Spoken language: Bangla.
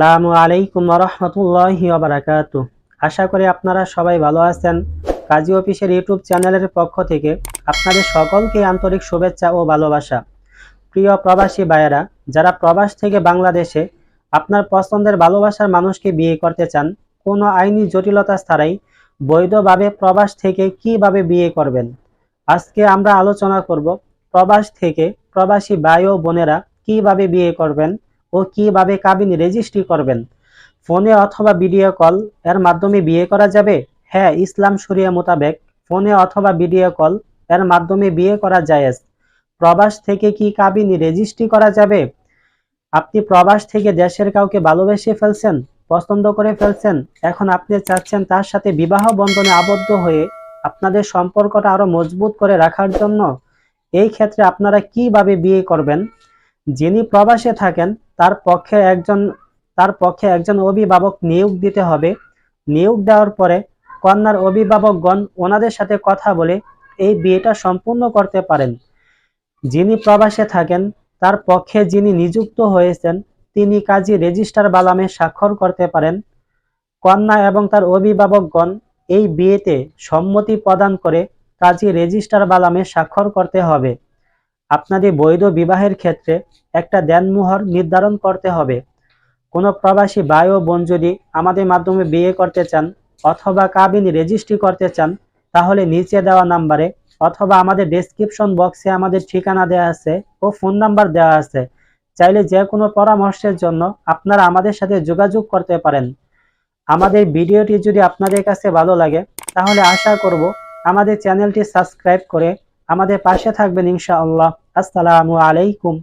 আসসালামু আলাইকুম ওয়া রাহমাতুল্লাহি ওয়া বারাকাতুহু। আশা করি আপনারা সবাই ভালো আছেন। কাজী অফিসের ইউটিউব চ্যানেলের পক্ষ থেকে আপনাদের সকলকে আন্তরিক শুভেচ্ছা ও ভালোবাসা। প্রিয় প্রবাসী ভাইয়েরা, যারা প্রবাস থেকে বাংলাদেশে আপনার পছন্দের ভালোবাসার মানুষকে বিয়ে করতে চান, কোনো আইনি জটিলতা ছাড়াই বৈধভাবে প্রবাস থেকে কিভাবে বিয়ে করবেন, আজকে আমরা আলোচনা করব প্রবাস থেকে প্রবাসী ভাই ও বোনেরা কিভাবে বিয়ে করবেন ও কিভাবে কাবিন রেজিস্ট্রি করবেন। ফোনে অথবা ভিডিও কল এর মাধ্যমে বিয়ে করা যাবে? হ্যাঁ, ইসলাম শরিয়া মোতাবেক ফোনে অথবা ভিডিও কল এর মাধ্যমে বিয়ে করা জায়েজ। প্রবাস থেকে কি কাবিন রেজিস্ট্রি করা যাবে? আপনি প্রবাস থেকে দেশের কাউকে ভালোবেসে ফেলছেন, পছন্দ করে ফেলছেন, এখন আপনি চাচ্ছেন তার সাথে বিবাহ বন্ধনে আবদ্ধ হয়ে আপনাদের সম্পর্কটা আরো মজবুত করে রাখার জন্য। এই ক্ষেত্রে আপনারা কিভাবে বিয়ে করবেন? যিনি প্রবাসে থাকেন তার পক্ষে একজন অভিভাবক নিয়োগ দিতে হবে। নিয়োগ দেওয়ার পরে কন্যার অভিভাবকগণ ওনাদের সাথে কথা বলে এই বিয়েটা সম্পূর্ণ করতে পারেন। যিনি প্রবাসে থাকেন তার পক্ষে যিনি নিযুক্ত হয়েছেন তিনি কাজী রেজিস্ট্রার বালামে স্বাক্ষর করতে পারেন। কন্যা এবং তার অভিভাবকগণ এই বিয়েতে সম্মতি প্রদান করে কাজী রেজিস্ট্রার বালামে স্বাক্ষর করতে হবে। আপনাদের বৈধ বিবাহের ক্ষেত্রে একটা দেনমোহর নির্ধারণ করতে হবে। কোনো প্রবাসী ভাই ও বোন যদি আমাদের মাধ্যমে বিয়ে করতে চান অথবা কাবিন রেজিস্ট্রি করতে চান, তাহলে নিচে দেওয়া নাম্বারে অথবা আমাদের ডেসক্রিপশন বক্সে আমাদের ঠিকানা দেওয়া আছে ও ফোন নাম্বার দেওয়া আছে। চাইলে যে কোনো পরামর্শের জন্য আপনারা আমাদের সাথে যোগাযোগ করতে পারেন। আমাদের ভিডিওটি যদি আপনাদের কাছে ভালো লাগে তাহলে আশা করব আমাদের চ্যানেলটি সাবস্ক্রাইব করে আমাদের পাশে থাকবেন ইনশাআল্লাহ। আসসালামু আলাইকুম।